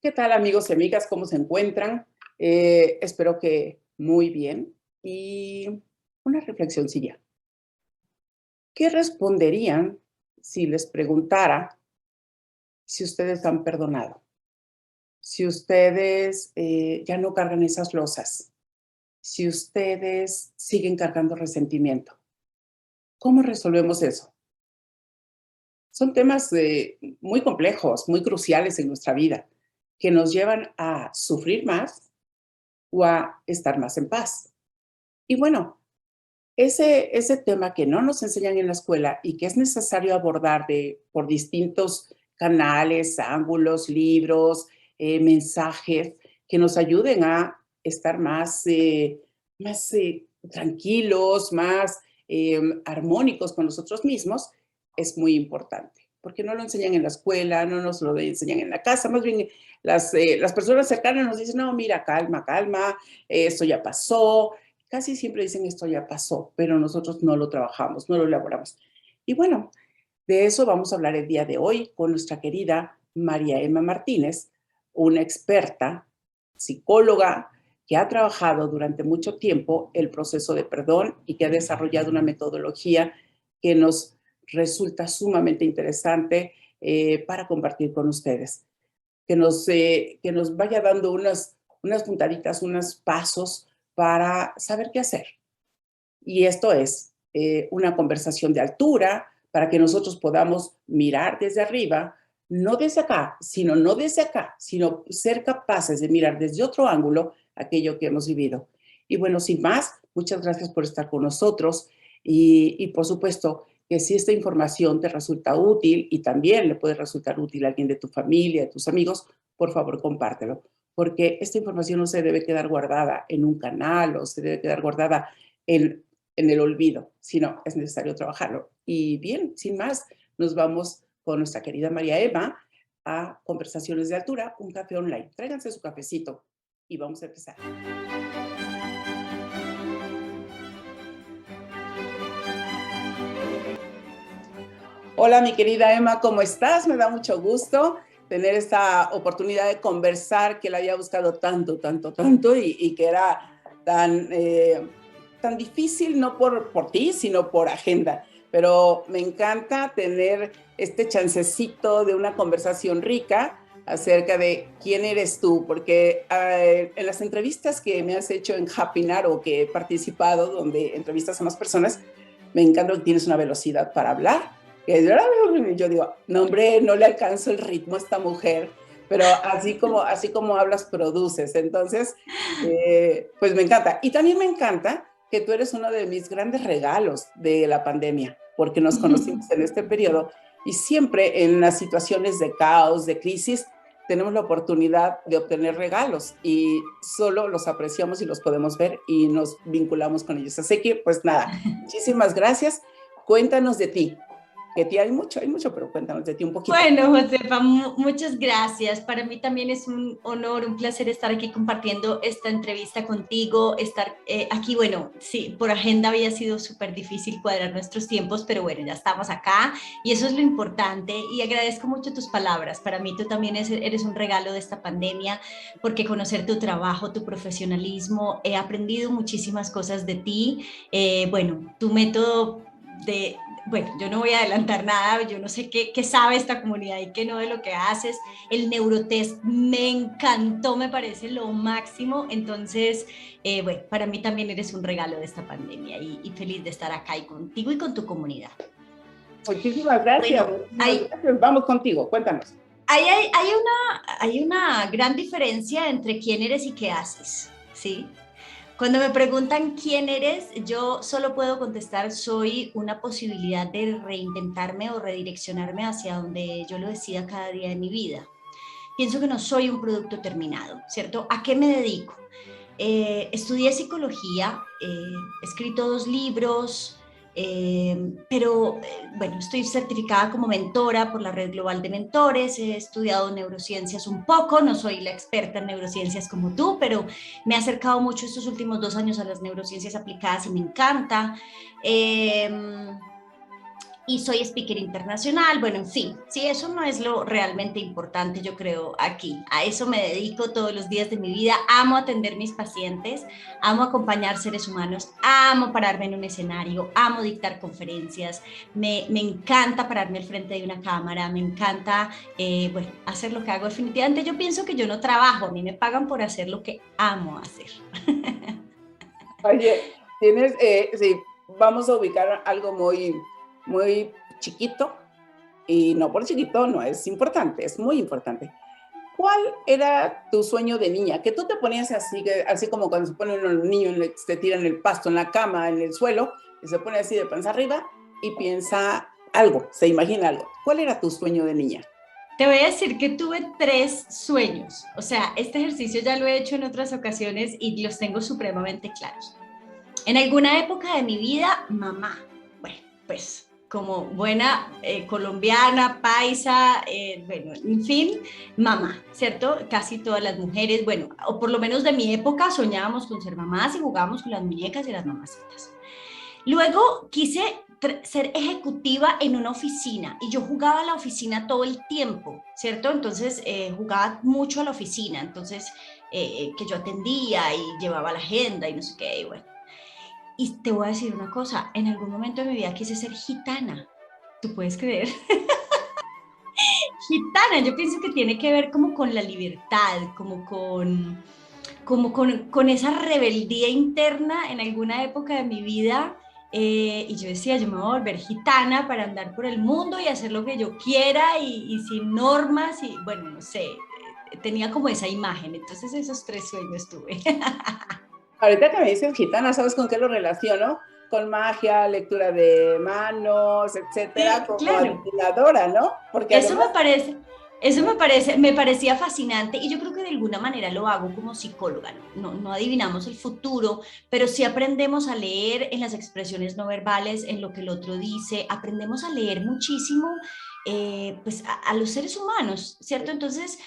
¿Qué tal, amigos y amigas? ¿Cómo se encuentran? Espero que muy bien. Y una reflexioncilla. ¿Qué responderían si les preguntara si ustedes han perdonado? Si ustedes ya no cargan esas losas, si ustedes siguen cargando resentimiento. ¿Cómo resolvemos eso? Son temas muy complejos, muy cruciales en nuestra vida, que nos llevan a sufrir más o a estar más en paz. Y bueno, ese tema que no nos enseñan en la escuela y que es necesario abordar por distintos canales, ángulos, libros, mensajes que nos ayuden a estar más tranquilos, más armónicos con nosotros mismos, es muy importante. Porque no lo enseñan en la escuela, no nos lo enseñan en la casa, más bien las personas cercanas nos dicen, no, mira, calma, calma, esto ya pasó, casi siempre dicen esto ya pasó, pero nosotros no lo trabajamos, no lo elaboramos. Y bueno, de eso vamos a hablar el día de hoy con nuestra querida María Emma Martínez, una experta psicóloga que ha trabajado durante mucho tiempo el proceso de perdón y que ha desarrollado una metodología que nos resulta sumamente interesante para compartir con ustedes. Que nos vaya dando unas puntaditas, unos pasos para saber qué hacer. Y esto es una conversación de altura para que nosotros podamos mirar desde arriba, no desde acá, sino no desde acá, sino ser capaces de mirar desde otro ángulo aquello que hemos vivido. Y bueno, sin más, muchas gracias por estar con nosotros y por supuesto que si esta información te resulta útil y también le puede resultar útil a alguien de tu familia, de tus amigos, por favor compártelo, porque esta información no se debe quedar guardada en un canal o se debe quedar guardada en el olvido, sino es necesario trabajarlo. Y bien, sin más, nos vamos con nuestra querida María Emma a Conversaciones de Altura, un café online. Tráiganse su cafecito y vamos a empezar. Hola, mi querida Emma, ¿cómo estás? Me da mucho gusto tener esta oportunidad de conversar que la había buscado tanto, tanto, tanto y que era tan difícil, no por ti, sino por agenda. Pero me encanta tener este chancecito de una conversación rica acerca de quién eres tú, porque en las entrevistas que me has hecho en Happinar o que he participado, donde entrevistas a más personas, me encanta que tienes una velocidad para hablar. Yo digo, no hombre, no le alcanzo el ritmo a esta mujer, pero así como hablas, produces. Entonces, pues me encanta. Y también me encanta que tú eres uno de mis grandes regalos de la pandemia, porque nos conocimos en este periodo y siempre en las situaciones de caos, de crisis, tenemos la oportunidad de obtener regalos y solo los apreciamos y los podemos ver y nos vinculamos con ellos. Así que, pues nada, muchísimas gracias. Cuéntanos de ti, que de ti hay mucho, pero cuéntanos de ti un poquito. Bueno, Josefa, muchas gracias. Para mí también es un honor, un placer estar aquí compartiendo esta entrevista contigo, estar aquí. Bueno, sí, por agenda había sido súper difícil cuadrar nuestros tiempos, pero bueno, ya estamos acá y eso es lo importante y agradezco mucho tus palabras. Para mí tú también eres un regalo de esta pandemia porque conocer tu trabajo, tu profesionalismo, he aprendido muchísimas cosas de ti. Bueno, tu método de bueno, yo no voy a adelantar nada, yo no sé qué sabe esta comunidad y qué no de lo que haces. El neurotest me encantó, me parece lo máximo. Entonces, bueno, para mí también eres un regalo de esta pandemia y feliz de estar acá y contigo y con tu comunidad. Muchísimas gracias, Bueno, muchísimas gracias. Vamos contigo, cuéntanos. hay una gran diferencia entre quién eres y qué haces, ¿sí? Cuando me preguntan quién eres, yo solo puedo contestar, soy una posibilidad de reinventarme o redireccionarme hacia donde yo lo decida cada día de mi vida. Pienso que no soy un producto terminado, ¿cierto? ¿A qué me dedico? Estudié psicología, he escrito 2 libros, pero bueno, estoy certificada como mentora por la Red Global de Mentores, he estudiado neurociencias un poco, no soy la experta en neurociencias como tú, pero me he acercado mucho estos últimos 2 años a las neurociencias aplicadas y me encanta. y soy speaker internacional, bueno, en fin, sí, eso no es lo realmente importante, yo creo, aquí. A eso me dedico todos los días de mi vida. Amo atender mis pacientes, amo acompañar seres humanos, amo pararme en un escenario, amo dictar conferencias, me encanta pararme al frente de una cámara, me encanta, bueno, hacer lo que hago. Definitivamente yo pienso que yo no trabajo, a mí me pagan por hacer lo que amo hacer. Oye, tienes, sí, vamos a ubicar algo muy chiquito, y no por chiquito, no es importante, es muy importante. ¿Cuál era tu sueño de niña? Que tú te ponías así, así como cuando se pone un niño, se tira en el pasto, en la cama, en el suelo, y se pone así de panza arriba y piensa algo, se imagina algo. ¿Cuál era tu sueño de niña? Te voy a decir que tuve 3 sueños. O sea, este ejercicio ya lo he hecho en otras ocasiones y los tengo supremamente claros. En alguna época de mi vida, mamá. Bueno, pues como buena colombiana, paisa, bueno, en fin, mamá, ¿cierto? Casi todas las mujeres, bueno, o por lo menos de mi época soñábamos con ser mamás y jugábamos con las muñecas y las mamacitas. Luego quise ser ejecutiva en una oficina y yo jugaba a la oficina todo el tiempo, ¿cierto? Entonces jugaba mucho a la oficina, entonces que yo atendía y llevaba la agenda y no sé qué, y bueno. Y te voy a decir una cosa, en algún momento de mi vida quise ser gitana, ¿tú puedes creer? Gitana, yo pienso que tiene que ver como con la libertad, como con esa rebeldía interna en alguna época de mi vida. Y yo decía, yo me voy a volver gitana para andar por el mundo y hacer lo que yo quiera y sin normas y bueno, no sé, tenía como esa imagen. Entonces esos 3 sueños tuve. Ahorita que me dices gitana, ¿sabes con qué lo relaciono? Con magia, lectura de manos, etcétera, Sí, como claro. adivinadora, ¿no? Porque Eso además, me parece, eso ¿no? me parecía fascinante y yo creo que de alguna manera lo hago como psicóloga, no adivinamos el futuro, pero sí aprendemos a leer en las expresiones no verbales, en lo que el otro dice, aprendemos a leer muchísimo pues a los seres humanos, ¿cierto? Entonces,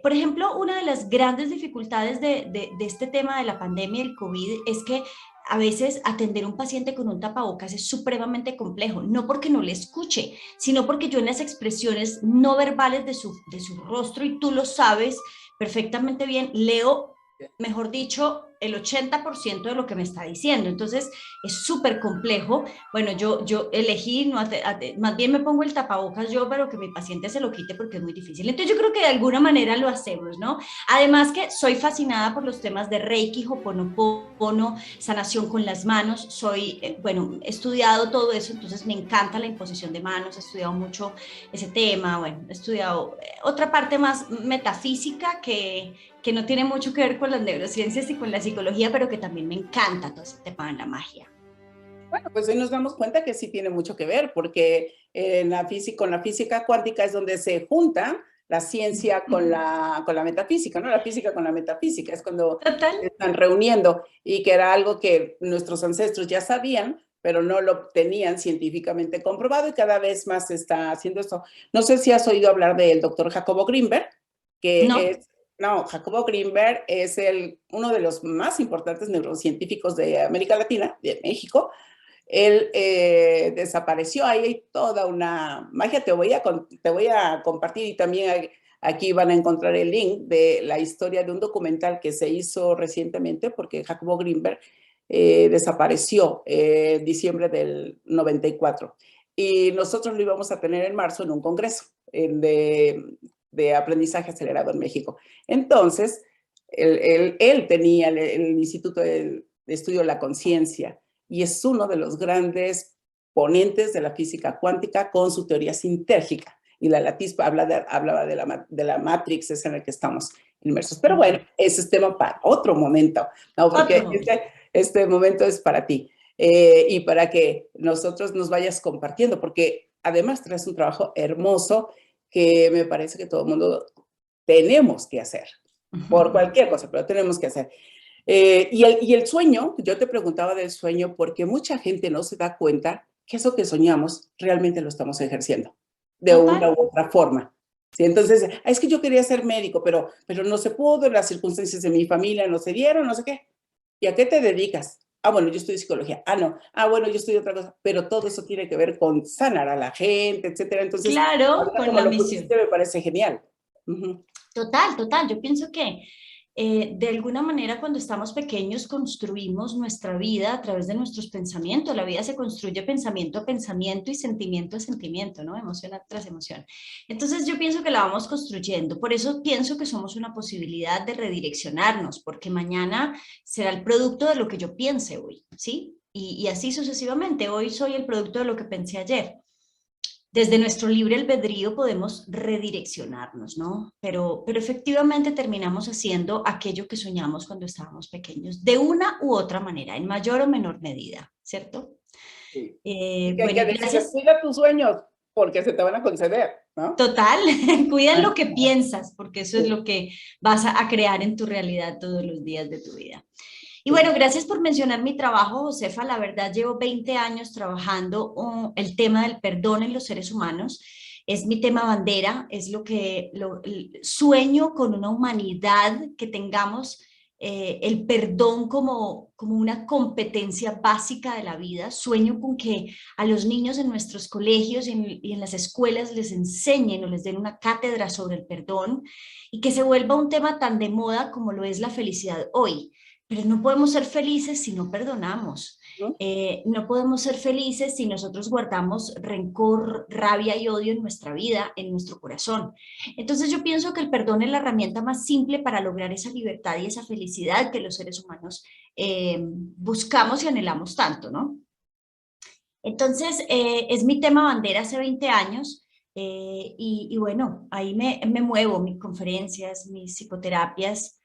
por ejemplo, una de las grandes dificultades de este tema de la pandemia, el COVID, es que a veces atender a un paciente con un tapabocas es supremamente complejo, no porque no le escuche, sino porque yo en las expresiones no verbales de su rostro, y tú lo sabes perfectamente bien, leo, mejor dicho, el 80% de lo que me está diciendo. Entonces, es súper complejo. Bueno, yo elegí, no más bien me pongo el tapabocas yo, pero que mi paciente se lo quite porque es muy difícil. Entonces, yo creo que de alguna manera lo hacemos, ¿no? Además que soy fascinada por los temas de Reiki, Ho'oponopono, sanación con las manos. Soy, bueno, he estudiado todo eso, entonces me encanta la imposición de manos, he estudiado mucho ese tema, bueno, he estudiado otra parte más metafísica que no tiene mucho que ver con las neurociencias y con la psicología, pero que también me encanta todo ese tema de la magia. Bueno, pues hoy nos damos cuenta que sí tiene mucho que ver, porque en la física, con la física cuántica es donde se junta la ciencia con la metafísica, ¿no? La física con la metafísica, es cuando Total. se están reuniendo y que era algo que nuestros ancestros ya sabían, pero no lo tenían científicamente comprobado y cada vez más se está haciendo esto. No sé si has oído hablar del doctor Jacobo Grinberg, que No, es, no, Jacobo Grinberg es uno de los más importantes neurocientíficos de América Latina, de México. Él desapareció, ahí hay toda una magia, te voy a compartir y también aquí van a encontrar el link de la historia de un documental que se hizo recientemente porque Jacobo Grinberg desapareció en diciembre del 94 y nosotros lo íbamos a tener en marzo en un congreso de aprendizaje acelerado en México. Entonces, él tenía el Instituto de Estudio de la Conciencia y es uno de los grandes ponentes de la física cuántica con su teoría sintérgica. Y la Latispa hablaba de la Matrix, es en la que estamos inmersos. Pero bueno, ese es tema para otro momento, ¿no? otro Porque momento. este momento es para ti y para que nosotros nos vayas compartiendo, porque además traes un trabajo hermoso que me parece que todo el mundo tenemos que hacer, por cualquier cosa, pero tenemos que hacer. Y el sueño, yo te preguntaba del sueño porque mucha gente no se da cuenta que eso que soñamos realmente lo estamos ejerciendo de Total. una u otra forma. ¿Sí? Entonces, es que yo quería ser médico, pero no se pudo, las circunstancias de mi familia no se dieron, no sé qué. ¿Y a qué te dedicas? bueno, yo estudio psicología, no, bueno, yo estudio otra cosa, pero todo eso tiene que ver con sanar a la gente, etcétera. Entonces, Claro, ahorita con como la lo misión. pusiste me parece genial. Ujú. Total, total. Yo pienso que de alguna manera cuando estamos pequeños construimos nuestra vida a través de nuestros pensamientos. La vida se construye pensamiento a pensamiento y sentimiento a sentimiento, ¿no? Emoción tras emoción. Entonces yo pienso que la vamos construyendo. Por eso pienso que somos una posibilidad de redireccionarnos, porque mañana será el producto de lo que yo piense hoy, ¿sí? Y así sucesivamente. Hoy soy el producto de lo que pensé ayer. Desde nuestro libre albedrío podemos redireccionarnos, ¿no? Pero efectivamente terminamos haciendo aquello que soñamos cuando estábamos pequeños, de una u otra manera, en mayor o menor medida, ¿cierto? Sí. Y que hay Bueno, que y decirles, gracias. cuida tus sueños, porque se te van a conceder, ¿no? Total, cuida Ah, lo que piensas, porque eso es sí, lo que vas a crear en tu realidad todos los días de tu vida. Y bueno, sí. gracias por mencionar mi trabajo, Josefa. La verdad, llevo 20 años trabajando el tema del perdón en los seres humanos. Es mi tema bandera, es lo que sueño con una humanidad que tengamos el perdón como una competencia básica de la vida. Sueño con que a los niños en nuestros colegios y en las escuelas les enseñen o les den una cátedra sobre el perdón y que se vuelva un tema tan de moda como lo es la felicidad hoy. Pero no podemos ser felices si no perdonamos. ¿No? No podemos ser felices si nosotros guardamos rencor, rabia y odio en nuestra vida, en nuestro corazón. Entonces yo pienso que el perdón es la herramienta más simple para lograr esa libertad y esa felicidad que los seres humanos buscamos y anhelamos tanto, ¿no? Entonces, es mi tema bandera hace 20 años y bueno, ahí me muevo, mis conferencias, mis psicoterapias,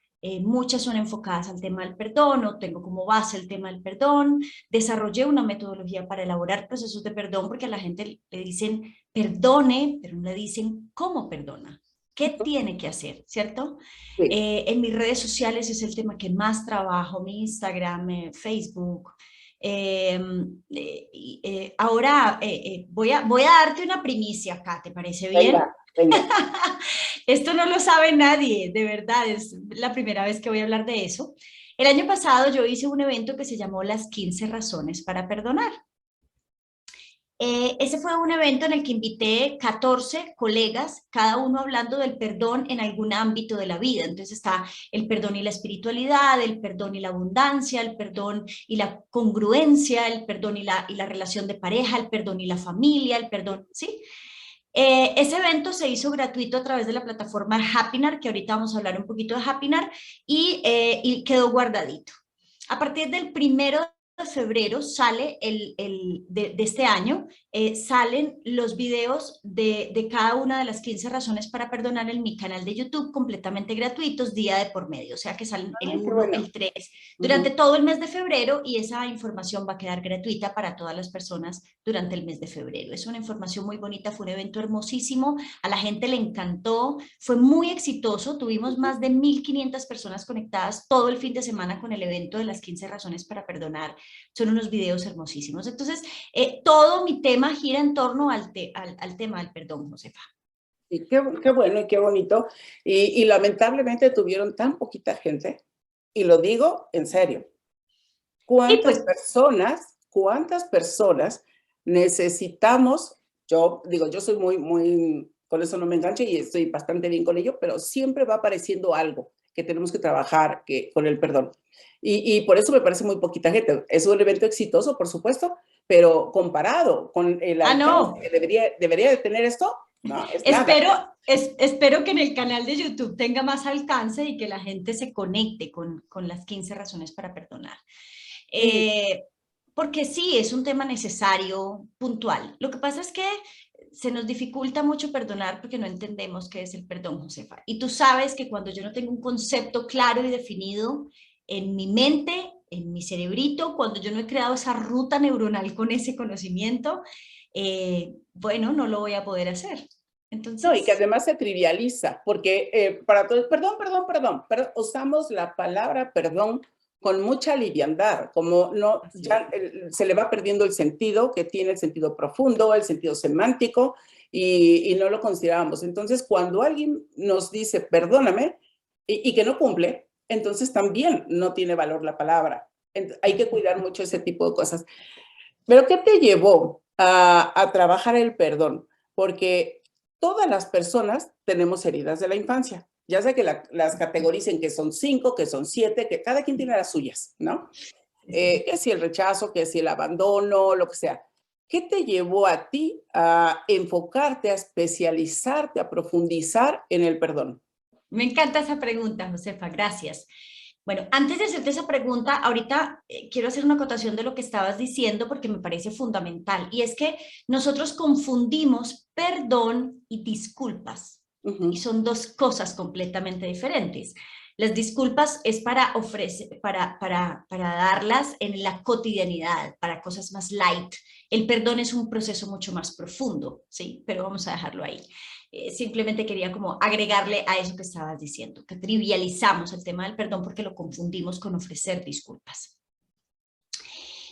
muchas son enfocadas al tema del perdón o tengo como base el tema del perdón. Desarrollé una metodología para elaborar procesos de perdón porque a la gente le dicen perdone, pero no le dicen cómo perdona. ¿Qué tiene que hacer? ¿Cierto? Sí. En mis redes sociales es el tema que más trabajo, mi Instagram, Facebook, eh, ahora voy a darte una primicia acá, ¿te parece bien? Venga, venga. Esto no lo sabe nadie, de verdad, es la primera vez que voy a hablar de eso. El año pasado yo hice un evento que se llamó Las 15 razones para perdonar. Ese fue un evento en el que invité 14 colegas, cada uno hablando del perdón en algún ámbito de la vida. Entonces está el perdón y la espiritualidad, el perdón y la abundancia, el perdón y la congruencia, el perdón y la relación de pareja, el perdón y la familia, el perdón, ¿sí? Ese evento se hizo gratuito a través de la plataforma Happinar, que ahorita vamos a hablar un poquito de Happinar, y quedó guardadito. A partir del 1 de febrero sale de este año, salen los videos de cada una de las 15 razones para perdonar en mi canal de YouTube completamente gratuitos, día de por medio, o sea que salen el Ay, qué 1, bueno. el 3 durante Ujú. todo el mes de febrero y esa información va a quedar gratuita para todas las personas durante el mes de febrero. Es una información muy bonita, fue un evento hermosísimo, a la gente le encantó, fue muy exitoso, tuvimos más de 1.500 personas conectadas todo el fin de semana con el evento de las 15 razones para perdonar. Son unos videos hermosísimos. Entonces, todo mi tema gira en torno al tema del perdón, Josefa. Y qué bueno y qué bonito. Y lamentablemente tuvieron tan poquita gente, y lo digo en serio. Y pues, Cuántas personas necesitamos? Yo digo, yo soy muy, con eso no me engancho y estoy bastante bien con ello, pero siempre va apareciendo algo que tenemos que trabajar con el perdón. Y por eso me parece muy poquita gente. Es un evento exitoso, por supuesto, pero comparado con el alcance no, que debería de tener esto, no, es nada. espero, espero que en el canal de YouTube tenga más alcance y que la gente se conecte con las 15 razones para perdonar. Sí, Eh, Porque sí, es un tema necesario, puntual. Lo que pasa es que se nos dificulta mucho perdonar porque no entendemos qué es el perdón, Josefa. Y tú sabes que cuando yo no tengo un concepto claro y definido en mi mente, en mi cerebrito, cuando yo no he creado esa ruta neuronal con ese conocimiento, bueno, no lo voy a poder hacer. no, y que Entonces, además se trivializa, porque para todos, perdón, usamos la palabra perdón con mucha liviandad, como no, así es. ya se le va perdiendo el sentido, que tiene el sentido profundo, el sentido semántico, y no lo consideramos. Entonces, cuando alguien nos dice perdóname y que no cumple, entonces también no tiene valor la palabra. Hay que cuidar mucho ese tipo de cosas. Pero ¿qué te llevó a trabajar el perdón? Porque todas las personas tenemos heridas de la infancia. Ya sé que las categoricen que son 5, que son 7, que cada quien tiene las suyas, ¿no? Sí. Que si el rechazo, que si el abandono, lo que sea. ¿Qué te llevó a ti a enfocarte, a especializarte, a profundizar en el perdón? Me encanta esa pregunta, Josefa, gracias. Bueno, antes de hacerte esa pregunta, ahorita quiero hacer una acotación de lo que estabas diciendo porque me parece fundamental y es que nosotros confundimos perdón y disculpas y Ujú. son dos cosas completamente diferentes. Las disculpas es para ofrecer, para darlas en la cotidianidad, para cosas más light. El perdón es un proceso mucho más profundo, ¿sí? Pero vamos a dejarlo ahí. Simplemente quería como agregarle a eso que estabas diciendo, que trivializamos el tema del perdón porque lo confundimos con ofrecer disculpas.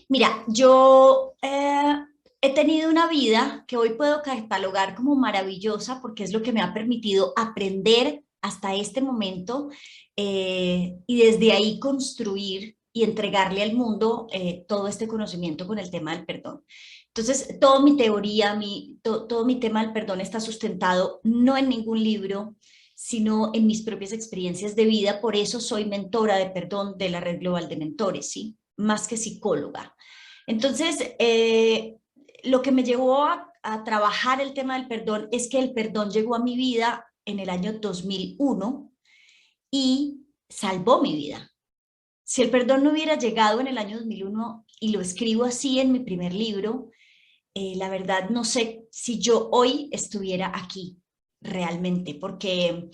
Mira, yo he tenido una vida que hoy puedo catalogar como maravillosa porque es lo que me ha permitido aprender hasta este momento y desde ahí construir y entregarle al mundo todo este conocimiento con el tema del perdón. Entonces, toda mi teoría, todo mi tema del perdón está sustentado no en ningún libro, sino en mis propias experiencias de vida. Por eso soy mentora de perdón de la Red Global de Mentores, ¿sí? Más que psicóloga. Entonces, lo que me llevó a trabajar el tema del perdón es que el perdón llegó a mi vida en el año 2001 y salvó mi vida. Si el perdón no hubiera llegado en el año 2001 y lo escribo así en mi primer libro, la verdad no sé si yo hoy estuviera aquí realmente, porque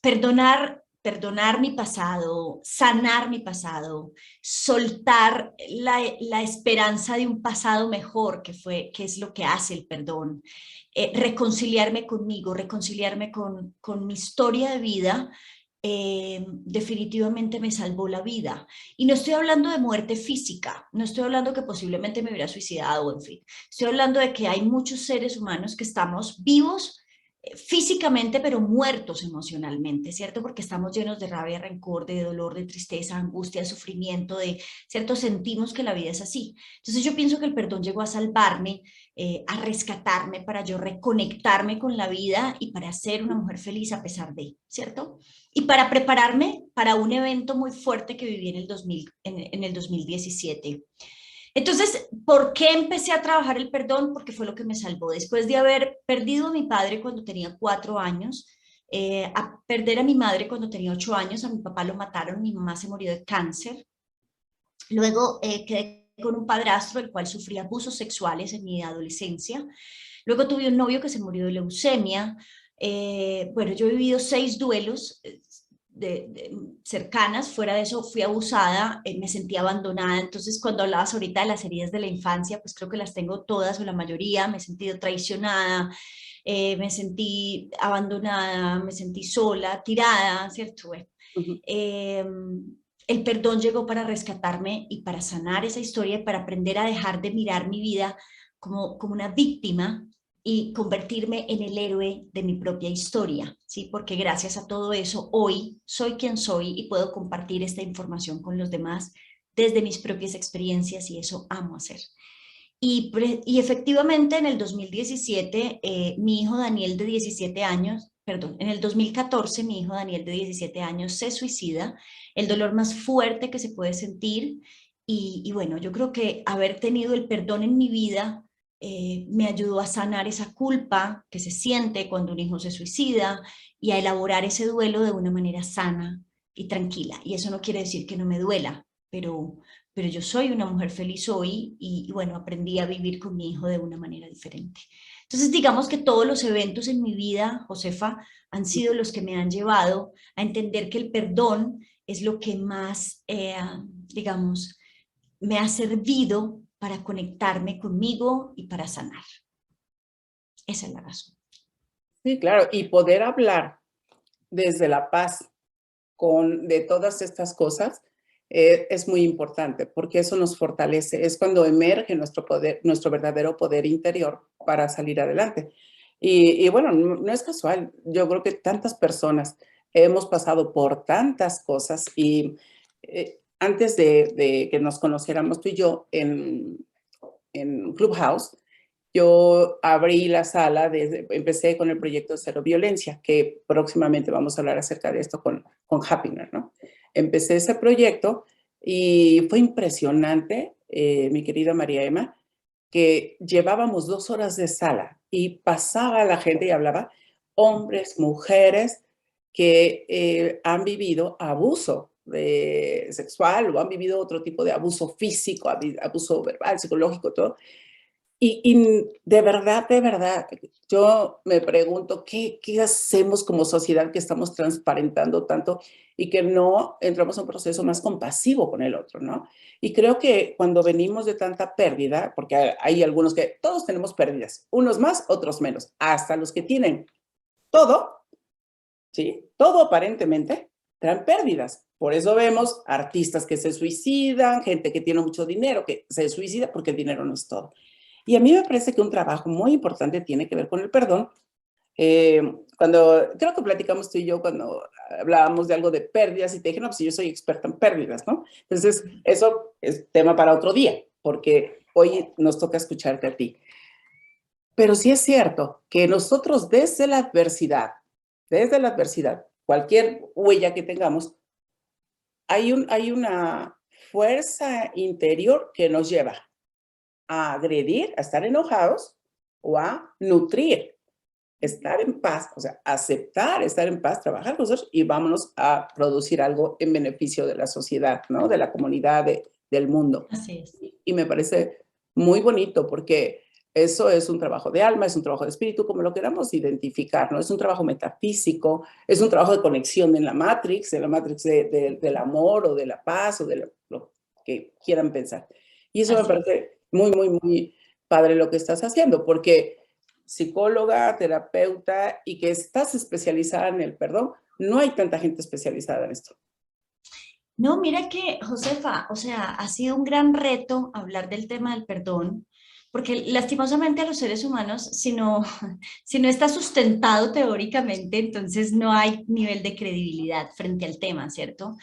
perdonar mi pasado, sanar mi pasado, soltar la esperanza de un pasado mejor, que es lo que hace el perdón, reconciliarme conmigo, reconciliarme con mi historia de vida, definitivamente me salvó la vida. Y no estoy hablando de muerte física, no estoy hablando que posiblemente me hubiera suicidado, en fin. Estoy hablando de que hay muchos seres humanos que estamos vivos físicamente, pero muertos emocionalmente, ¿cierto? Porque estamos llenos de rabia, rencor, de dolor, de tristeza, angustia, de sufrimiento, ¿cierto? Sentimos que la vida es así. Entonces yo pienso que el perdón llegó a salvarme, a rescatarme, para yo reconectarme con la vida y para ser una mujer feliz a pesar de, ¿cierto? Y para prepararme para un evento muy fuerte que viví en el 2017. Entonces, ¿por qué empecé a trabajar el perdón? Porque fue lo que me salvó. Después de haber perdido a mi padre cuando tenía 4 años, a perder a mi madre cuando tenía 8 años, a mi papá lo mataron, mi mamá se murió de cáncer. Luego quedé con un padrastro del cual sufrí abusos sexuales en mi adolescencia. Luego tuve un novio que se murió de leucemia. Bueno, yo he vivido 6 duelos cercanas. Fuera de eso fui abusada, me sentí abandonada. Entonces, cuando hablabas ahorita de las heridas de la infancia, pues creo que las tengo todas o la mayoría. Me he sentido traicionada, me sentí abandonada, me sentí sola, tirada, ¿cierto? Bueno, Ujú. eh, el perdón llegó para rescatarme y para sanar esa historia y para aprender a dejar de mirar mi vida como una víctima y convertirme en el héroe de mi propia historia, ¿sí? Porque gracias a todo eso, hoy soy quien soy y puedo compartir esta información con los demás desde mis propias experiencias y eso amo hacer. Y efectivamente en el 2017, mi hijo Daniel de 17 años, perdón, en el 2014 mi hijo Daniel de 17 años se suicida, el dolor más fuerte que se puede sentir. Y bueno, yo creo que haber tenido el perdón en mi vida me ayudó a sanar esa culpa que se siente cuando un hijo se suicida y a elaborar ese duelo de una manera sana y tranquila. Y eso no quiere decir que no me duela, pero yo soy una mujer feliz hoy y bueno, aprendí a vivir con mi hijo de una manera diferente. Entonces, digamos que todos los eventos en mi vida, Josefa, han sido los que me han llevado a entender que el perdón es lo que más, digamos, me ha servido para conectarme conmigo y para sanar. Esa es la razón. Sí, claro, y poder hablar desde la paz de todas estas cosas es muy importante porque eso nos fortalece, es cuando emerge nuestro poder, nuestro verdadero poder interior para salir adelante. Y bueno, no es casual, yo creo que tantas personas hemos pasado por tantas cosas y antes de que nos conociéramos tú y yo en Clubhouse, yo abrí la sala, empecé con el proyecto Cero Violencia, que próximamente vamos a hablar acerca de esto con Happier, ¿no? Empecé ese proyecto y fue impresionante, mi querida María Emma, que llevábamos 2 horas de sala y pasaba la gente y hablaba, hombres, mujeres que han vivido abuso sexual o han vivido otro tipo de abuso físico, abuso verbal, psicológico, todo. Y de verdad, yo me pregunto, ¿qué hacemos como sociedad que estamos transparentando tanto y que no entramos a un proceso más compasivo con el otro, ¿no? Y creo que cuando venimos de tanta pérdida, porque hay algunos que todos tenemos pérdidas, unos más, otros menos, hasta los que tienen todo, ¿sí? Todo aparentemente, traen pérdidas. Por eso vemos artistas que se suicidan, gente que tiene mucho dinero que se suicida porque el dinero no es todo. Y a mí me parece que un trabajo muy importante tiene que ver con el perdón. Creo que platicamos tú y yo cuando hablábamos de algo de pérdidas y te dije, no, pues yo soy experta en pérdidas, ¿no? Entonces, eso es tema para otro día, porque hoy nos toca escucharte a ti. Pero sí es cierto que nosotros desde la adversidad, cualquier huella que tengamos, hay una fuerza interior que nos lleva a agredir, a estar enojados o a nutrir, estar en paz, o sea, aceptar estar en paz, trabajar con nosotros y vámonos a producir algo en beneficio de la sociedad, ¿no? De la comunidad, del mundo. Así es. Y me parece muy bonito porque eso es un trabajo de alma, es un trabajo de espíritu, como lo queramos identificar, ¿no? Es un trabajo metafísico, es un trabajo de conexión en la Matrix del amor o de la paz o de lo que quieran pensar. Y eso me parece muy, muy, muy padre lo que estás haciendo, porque psicóloga, terapeuta y que estás especializada en el perdón, no hay tanta gente especializada en esto. No, mira que, Josefa, o sea, ha sido un gran reto hablar del tema del perdón, porque lastimosamente a los seres humanos, si no está sustentado teóricamente, entonces no hay nivel de credibilidad frente al tema, ¿cierto?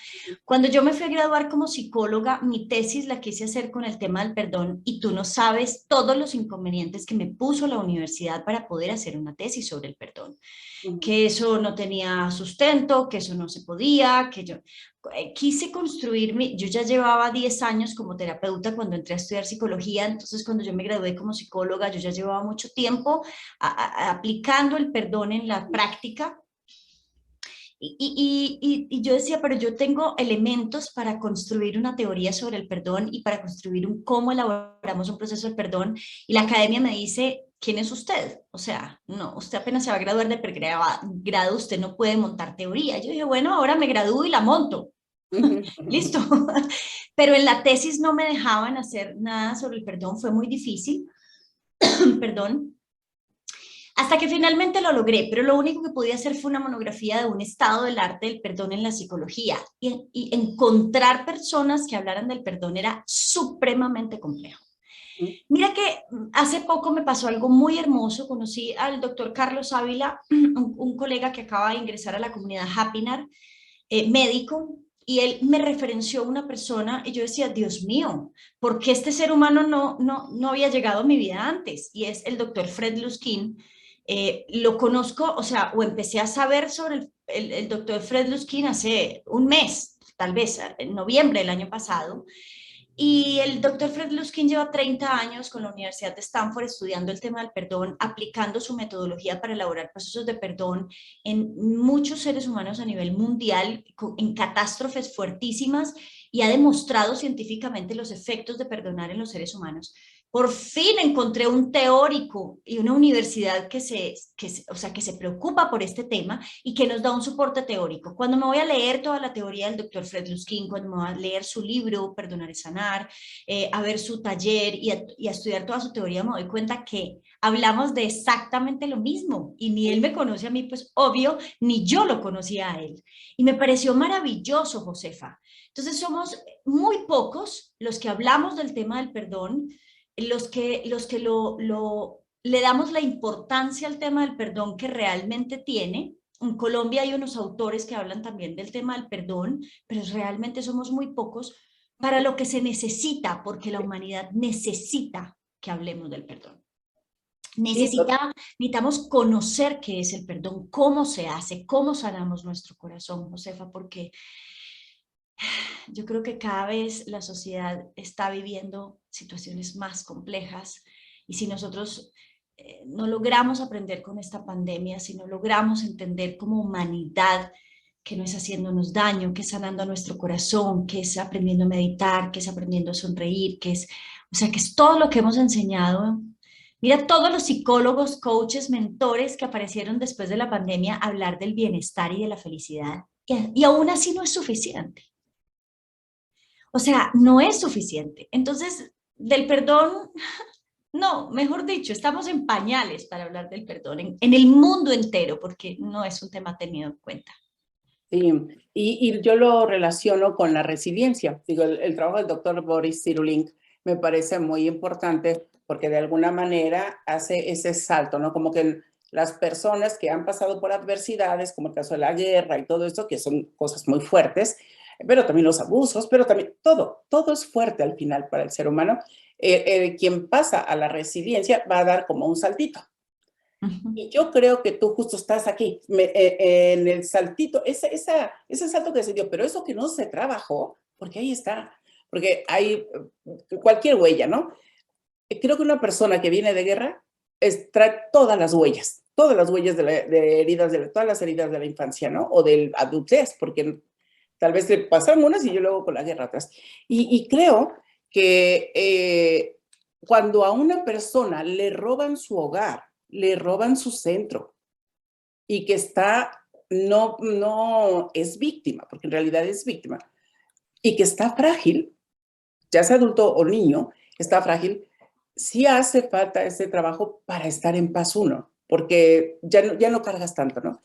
Cuando yo me fui a graduar como psicóloga, mi tesis la quise hacer con el tema del perdón y tú no sabes todos los inconvenientes que me puso la universidad para poder hacer una tesis sobre el perdón. Que eso no tenía sustento, que eso no se podía, que yo quise construirme, yo ya llevaba 10 años como terapeuta cuando entré a estudiar psicología, entonces cuando yo me gradué como psicóloga, yo ya llevaba mucho tiempo aplicando el perdón en la práctica. Y yo decía, pero yo tengo elementos para construir una teoría sobre el perdón y para construir cómo elaboramos un proceso de perdón. Y la academia me dice, ¿quién es usted? O sea, no, usted apenas se va a graduar de pregrado, usted no puede montar teoría. Yo dije, bueno, ahora me gradúo y la monto. Listo. Pero en la tesis no me dejaban hacer nada sobre el perdón, fue muy difícil. Perdón. Hasta que finalmente lo logré, pero lo único que podía hacer fue una monografía de un estado del arte del perdón en la psicología. Y encontrar personas que hablaran del perdón era supremamente complejo. Mira que hace poco me pasó algo muy hermoso. Conocí al doctor Carlos Ávila, un colega que acaba de ingresar a la comunidad Happier, médico, y él me referenció a una persona y yo decía, Dios mío, ¿por qué este ser humano no había llegado a mi vida antes? Y es el doctor Fred Luskin. Lo conozco, o sea, o empecé a saber sobre el doctor Fred Luskin hace un mes, tal vez en noviembre del año pasado. Y el doctor Fred Luskin lleva 30 años con la Universidad de Stanford estudiando el tema del perdón, aplicando su metodología para elaborar procesos de perdón en muchos seres humanos a nivel mundial, en catástrofes fuertísimas, y ha demostrado científicamente los efectos de perdonar en los seres humanos. Por fin encontré un teórico y una universidad que se preocupa por este tema y que nos da un soporte teórico. Cuando me voy a leer toda la teoría del doctor Fred Luskin, cuando me voy a leer su libro, Perdonar y Sanar, a ver su taller y a estudiar toda su teoría, me doy cuenta que hablamos de exactamente lo mismo y ni él me conoce a mí, pues obvio, ni yo lo conocía a él. Y me pareció maravilloso, Josefa. Entonces somos muy pocos los que hablamos del tema del perdón, los que le damos la importancia al tema del perdón que realmente tiene. En Colombia hay unos autores que hablan también del tema del perdón, pero realmente somos muy pocos para lo que se necesita, porque la humanidad necesita que hablemos del perdón. Sí, Necesitamos conocer qué es el perdón, cómo se hace, cómo sanamos nuestro corazón, Josefa, porque yo creo que cada vez la sociedad está viviendo situaciones más complejas y si nosotros no logramos aprender con esta pandemia, si no logramos entender como humanidad que no es haciéndonos daño, que es sanando a nuestro corazón, que es aprendiendo a meditar, que es aprendiendo a sonreír, que es, o sea, que es todo lo que hemos enseñado. Mira, todos los psicólogos, coaches, mentores que aparecieron después de la pandemia a hablar del bienestar y de la felicidad, y aún así no es suficiente. O sea, no es suficiente. Entonces, del perdón, no, mejor dicho, estamos en pañales para hablar del perdón en el mundo entero, porque no es un tema tenido en cuenta. sí. Y yo lo relaciono con la resiliencia. Digo, el trabajo del doctor Boris Cyrulnik me parece muy importante porque de alguna manera hace ese salto, ¿no? Como que las personas que han pasado por adversidades, como el caso de la guerra y todo esto, que son cosas muy fuertes, pero también los abusos, pero también todo es fuerte al final para el ser humano. Quien pasa a la resiliencia va a dar como un saltito. Y yo creo que tú justo estás aquí, en el saltito, ese salto que se dio, pero eso que no se trabajó, porque ahí está, porque hay cualquier huella, ¿no? Creo que una persona que viene de guerra trae todas las huellas de heridas, todas las heridas de la infancia, ¿no? O del adultez, porque tal vez le pasaron unas y yo luego con la guerra atrás. Y creo que cuando a una persona le roban su hogar, le roban su centro y que no es víctima, porque en realidad es víctima, y que está frágil, ya sea adulto o niño, está frágil, sí hace falta ese trabajo para estar en paz uno, porque ya no cargas tanto, ¿no?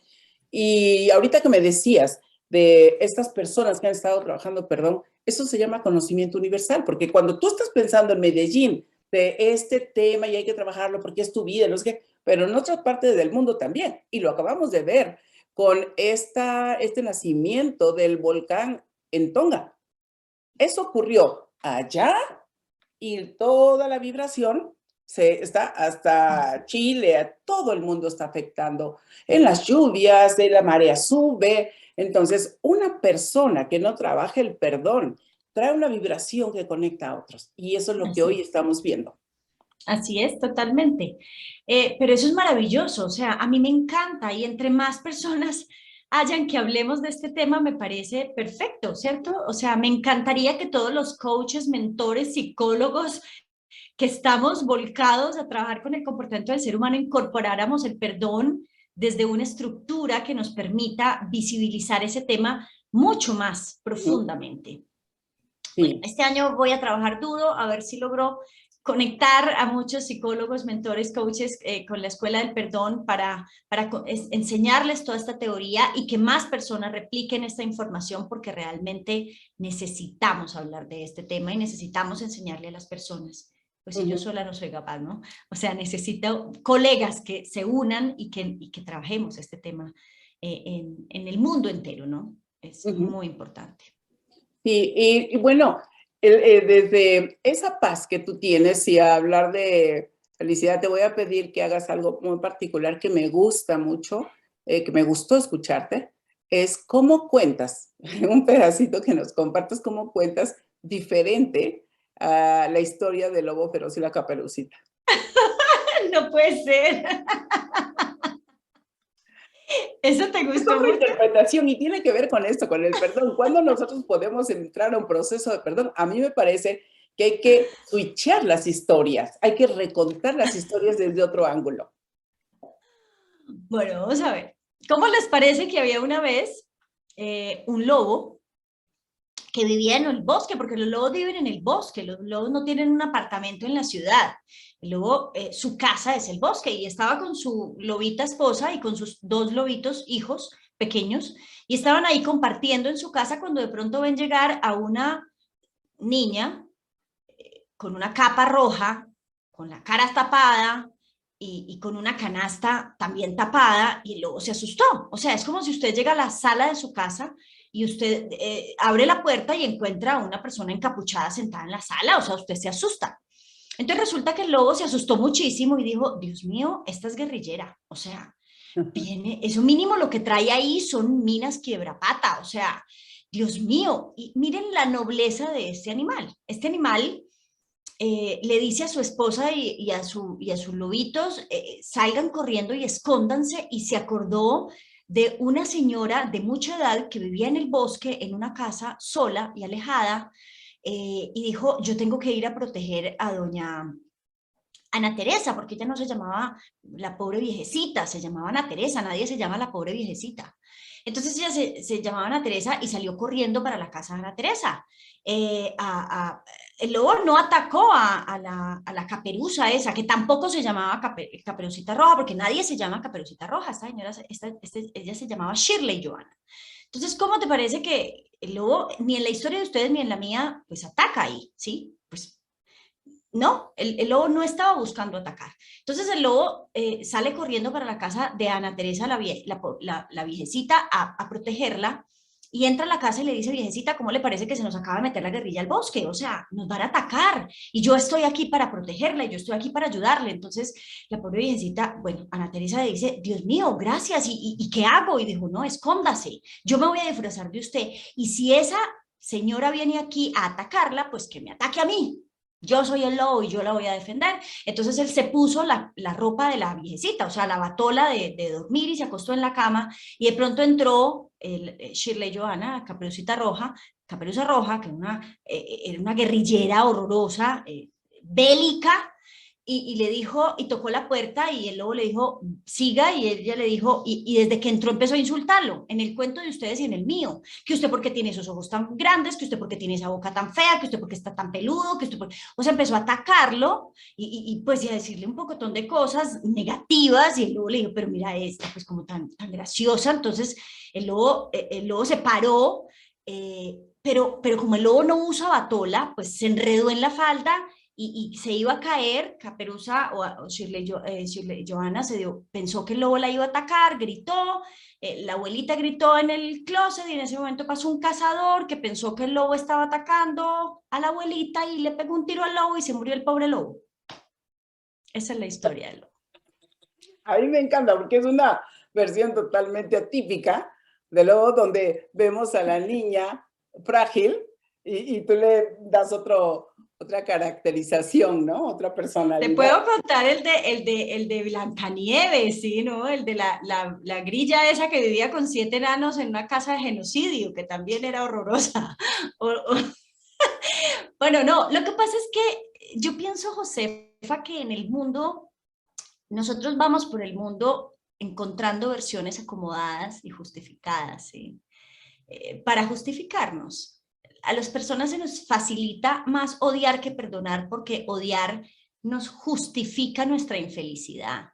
Y ahorita que me decías de estas personas que han estado trabajando, perdón, eso se llama conocimiento universal, porque cuando tú estás pensando en Medellín, de este tema y hay que trabajarlo porque es tu vida, no sé qué, pero en otras partes del mundo también, y lo acabamos de ver con este nacimiento del volcán en Tonga. Eso ocurrió allá y toda la vibración está hasta Chile, a todo el mundo está afectando. En las lluvias, la marea sube. Entonces, una persona que no trabaja el perdón trae una vibración que conecta a otros. Y eso es lo que hoy estamos viendo. Así es, totalmente. Pero eso es maravilloso, o sea, a mí me encanta y entre más personas hayan que hablemos de este tema, me parece perfecto, ¿cierto? O sea, me encantaría que todos los coaches, mentores, psicólogos que estamos volcados a trabajar con el comportamiento del ser humano incorporáramos el perdón desde una estructura que nos permita visibilizar ese tema mucho más profundamente. Sí. Bueno, este año voy a trabajar duro, a ver si logro conectar a muchos psicólogos, mentores, coaches con la Escuela del Perdón para enseñarles toda esta teoría y que más personas repliquen esta información porque realmente necesitamos hablar de este tema y necesitamos enseñarle a las personas. Pues si yo sola no soy capaz, ¿no? O sea, necesito colegas que se unan y que trabajemos este tema en el mundo entero, ¿no? Es muy importante. Sí, y bueno, desde esa paz que tú tienes y a hablar de felicidad, te voy a pedir que hagas algo muy particular que me gusta mucho, que me gustó escucharte, es cómo cuentas, un pedacito que nos compartas, cómo cuentas diferente a la historia del lobo feroz y la caperucita. No puede ser. ¿Eso te Es gustó otra mucho? interpretación y tiene que ver con esto, con el perdón. ¿Cuándo nosotros podemos entrar a un proceso de perdón? A mí me parece que hay que switchear las historias, hay que recontar las historias desde otro ángulo. Bueno, vamos a ver. ¿Cómo les parece que había una vez un lobo que vivía en el bosque? Porque los lobos viven en el bosque, los lobos no tienen un apartamento en la ciudad. El lobo, su casa es el bosque y estaba con su lobita esposa y con sus dos lobitos hijos pequeños y estaban ahí compartiendo en su casa cuando de pronto ven llegar a una niña con una capa roja, con la cara tapada y con una canasta también tapada y el lobo se asustó. O sea, es como si usted llega a la sala de su casa y usted abre la puerta y encuentra a una persona encapuchada sentada en la sala, o sea, usted se asusta. Entonces resulta que el lobo se asustó muchísimo y dijo, Dios mío, esta es guerrillera, o sea, viene, eso mínimo lo que trae ahí son minas quiebrapata, o sea, Dios mío, y miren la nobleza de este animal. Este animal le dice a su esposa y a sus lobitos, salgan corriendo y escóndanse, y se acordó de una señora de mucha edad que vivía en el bosque, en una casa sola y alejada, y dijo, yo tengo que ir a proteger a doña Ana Teresa, porque ella no se llamaba la pobre viejecita, se llamaba Ana Teresa, nadie se llama la pobre viejecita. Entonces ella se llamaba Ana Teresa y salió corriendo para la casa de Ana Teresa. El lobo no atacó a la caperuza esa, que tampoco se llamaba Caperucita Roja, porque nadie se llama Caperucita Roja. Esta señora, ella se llamaba Shirley Johanna. Entonces, ¿cómo te parece que el lobo, ni en la historia de ustedes ni en la mía, pues ataca ahí, ¿sí? Pues no, el lobo no estaba buscando atacar. Entonces el lobo sale corriendo para la casa de Ana Teresa, la viejecita, a protegerla, y entra a la casa y le dice, viejecita, ¿cómo le parece que se nos acaba de meter la guerrilla al bosque? O sea, nos van a atacar y yo estoy aquí para protegerla y yo estoy aquí para ayudarle. Entonces la pobre viejecita, bueno, Ana Teresa le dice, Dios mío, gracias, ¿y qué hago? Y dijo, no, escóndase, yo me voy a disfrazar de usted, y si esa señora viene aquí a atacarla, pues que me ataque a mí. Yo soy el lobo y yo la voy a defender. Entonces él se puso la ropa de la viejecita, o sea, la batola de dormir, y se acostó en la cama, y de pronto entró Shirley Johanna, Caperucita Roja, Caperuza Roja, que era una guerrillera horrorosa, bélica, y le dijo, y tocó la puerta, y el lobo le dijo, siga, y ella le dijo, y desde que entró empezó a insultarlo, en el cuento de ustedes y en el mío, que usted porque tiene esos ojos tan grandes, que usted porque tiene esa boca tan fea, que usted porque está tan peludo, que usted porque... O sea, empezó a atacarlo, pues y a decirle un pocotón de cosas negativas, y el lobo le dijo, pero mira esta, pues como tan graciosa. Entonces el lobo se paró, pero como el lobo no usa batola, pues se enredó en la falda, y se iba a caer. Caperuza o Shirley Johanna pensó que el lobo la iba a atacar, gritó, la abuelita gritó en el closet, y en ese momento pasó un cazador que pensó que el lobo estaba atacando a la abuelita y le pegó un tiro al lobo y se murió el pobre lobo. Esa es la historia del lobo. A mí me encanta porque es una versión totalmente atípica del lobo, donde vemos a la niña frágil y tú le das otra caracterización, ¿no? Otra personalidad. Te puedo contar el de Blancanieves, ¿sí? ¿No? El de la grilla esa que vivía con 7 enanos en una casa de genocidio, que también era horrorosa. Bueno, no, lo que pasa es que yo pienso, Josefa, que en el mundo, nosotros vamos por el mundo encontrando versiones acomodadas y justificadas, ¿sí? Para justificarnos. A las personas se nos facilita más odiar que perdonar, porque odiar nos justifica nuestra infelicidad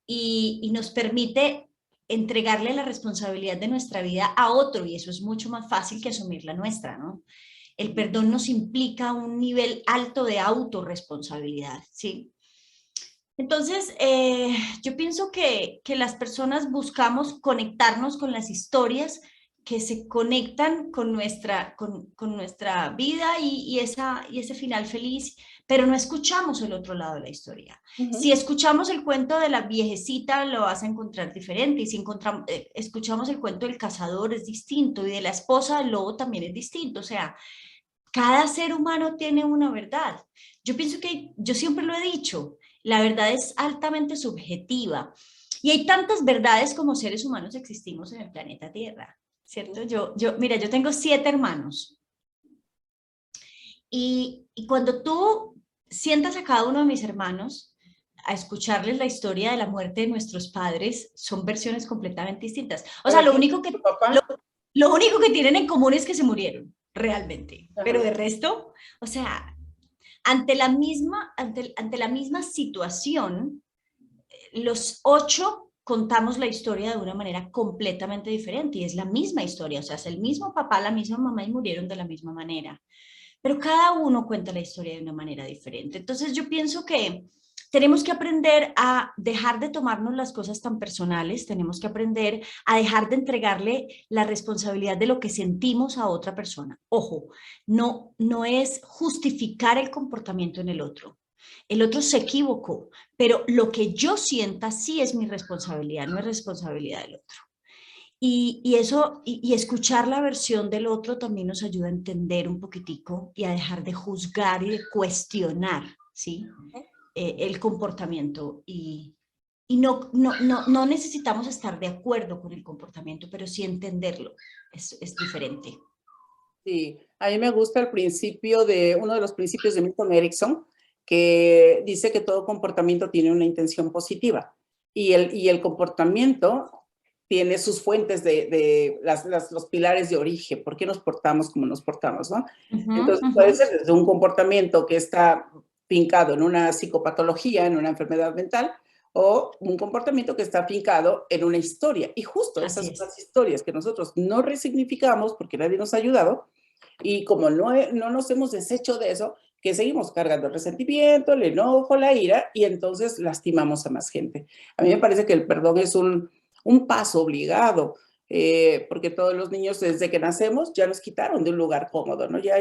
y nos permite entregarle la responsabilidad de nuestra vida a otro, y eso es mucho más fácil que asumir la nuestra, ¿no? El perdón nos implica un nivel alto de autorresponsabilidad, ¿sí? Entonces, yo pienso que las personas buscamos conectarnos con las historias que se conectan con nuestra vida y ese final feliz, pero no escuchamos el otro lado de la historia. Si escuchamos el cuento de la viejecita, lo vas a encontrar diferente, y si escuchamos el cuento del cazador, es distinto, y de la esposa del lobo también es distinto. O sea, cada ser humano tiene una verdad. Yo pienso que, yo siempre lo he dicho, la verdad es altamente subjetiva, y hay tantas verdades como seres humanos existimos en el planeta Tierra, ¿cierto? Mira, yo tengo 7 hermanos, y cuando tú sientas a cada uno de mis hermanos a escucharles la historia de la muerte de nuestros padres, son versiones completamente distintas. O sea, lo único que tienen en común es que se murieron, realmente. Pero de resto, o sea, ante la misma situación, los 8 contamos la historia de una manera completamente diferente, y es la misma historia. O sea, es el mismo papá, la misma mamá, y murieron de la misma manera. Pero cada uno cuenta la historia de una manera diferente. Entonces yo pienso que tenemos que aprender a dejar de tomarnos las cosas tan personales, tenemos que aprender a dejar de entregarle la responsabilidad de lo que sentimos a otra persona. Ojo, no es justificar el comportamiento en el otro. El otro se equivocó, pero lo que yo sienta sí es mi responsabilidad, no es responsabilidad del otro. Y escuchar la versión del otro también nos ayuda a entender un poquitico y a dejar de juzgar y de cuestionar, ¿sí? El comportamiento y no necesitamos estar de acuerdo con el comportamiento, pero sí entenderlo, es diferente. Sí, a mí me gusta el principio de, uno de los principios de Milton Erickson, que dice que todo comportamiento tiene una intención positiva y el comportamiento tiene sus fuentes de los pilares de origen, por qué nos portamos como nos portamos, ¿no? Entonces puede ser desde un comportamiento que está fincado en una psicopatología, en una enfermedad mental, o un comportamiento que está afincado en una historia. Y justo esas son las historias que nosotros no resignificamos porque nadie nos ha ayudado, y como no nos hemos deshecho de eso, que seguimos cargando el resentimiento, el enojo, la ira, y entonces lastimamos a más gente. A mí me parece que el perdón es un paso obligado, porque todos los niños desde que nacemos ya nos quitaron de un lugar cómodo, ¿no? Ya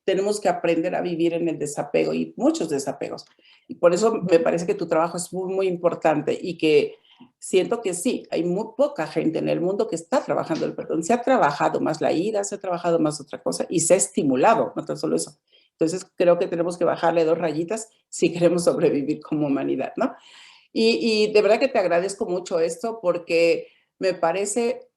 tenemos que aprender a vivir en el desapego y muchos desapegos. Y por eso me parece que tu trabajo es muy, muy importante y que siento que sí, hay muy poca gente en el mundo que está trabajando el perdón. Se ha trabajado más la ira, se ha trabajado más otra cosa y se ha estimulado, no tan solo eso. Entonces creo que tenemos que bajarle 2 rayitas si queremos sobrevivir como humanidad, ¿no? Y de verdad que te agradezco mucho esto porque me parece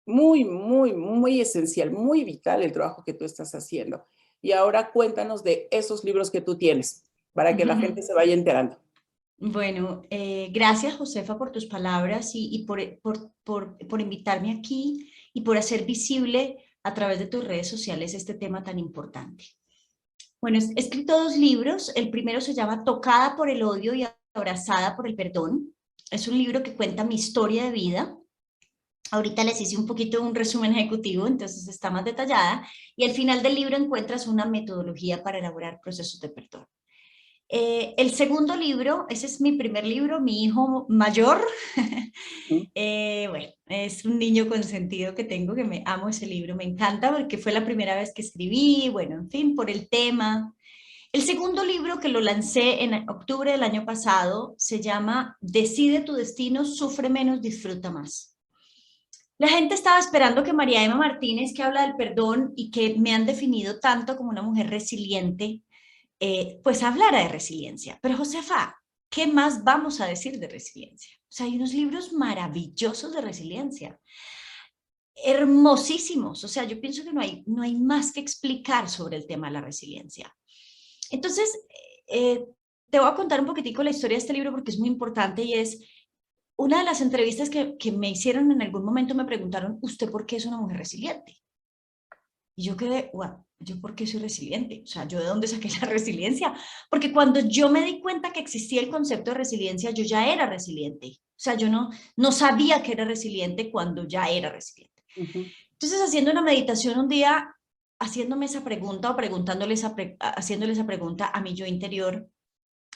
muy, muy, muy esencial, muy vital el trabajo que tú estás haciendo. Y ahora cuéntanos de esos libros que tú tienes para que la gente se vaya enterando. Bueno, gracias Josefa por tus palabras y por invitarme aquí y por hacer visible a través de tus redes sociales este tema tan importante. Bueno, he escrito 2 libros. El primero se llama Tocada por el odio y abrazada por el perdón. Es un libro que cuenta mi historia de vida. Ahorita les hice un poquito un resumen ejecutivo, entonces está más detallada. Y al final del libro encuentras una metodología para elaborar procesos de perdón. El segundo libro, ese es mi primer libro, mi hijo mayor. Bueno, es un niño consentido que tengo, que me amo ese libro, me encanta porque fue la primera vez que escribí, bueno, en fin, por el tema. El segundo libro que lo lancé en octubre del año pasado se llama Decide tu destino, sufre menos, disfruta más. La gente estaba esperando que María Emma Martínez, que habla del perdón y que me han definido tanto como una mujer resiliente, pues hablara de resiliencia. Pero Josefa, ¿qué más vamos a decir de resiliencia? O sea, hay unos libros maravillosos de resiliencia, hermosísimos. O sea, yo pienso que no hay más que explicar sobre el tema de la resiliencia. Entonces, te voy a contar un poquitico la historia de este libro porque es muy importante y es una de las entrevistas que me hicieron en algún momento me preguntaron, ¿usted por qué es una mujer resiliente? Y yo quedé, wow, ¿yo por qué soy resiliente? O sea, ¿yo de dónde saqué la resiliencia? Porque cuando yo me di cuenta que existía el concepto de resiliencia, yo ya era resiliente. O sea, yo no sabía que era resiliente cuando ya era resiliente. Entonces, haciendo una meditación un día, haciéndome esa pregunta o haciéndole esa pregunta a mi yo interior,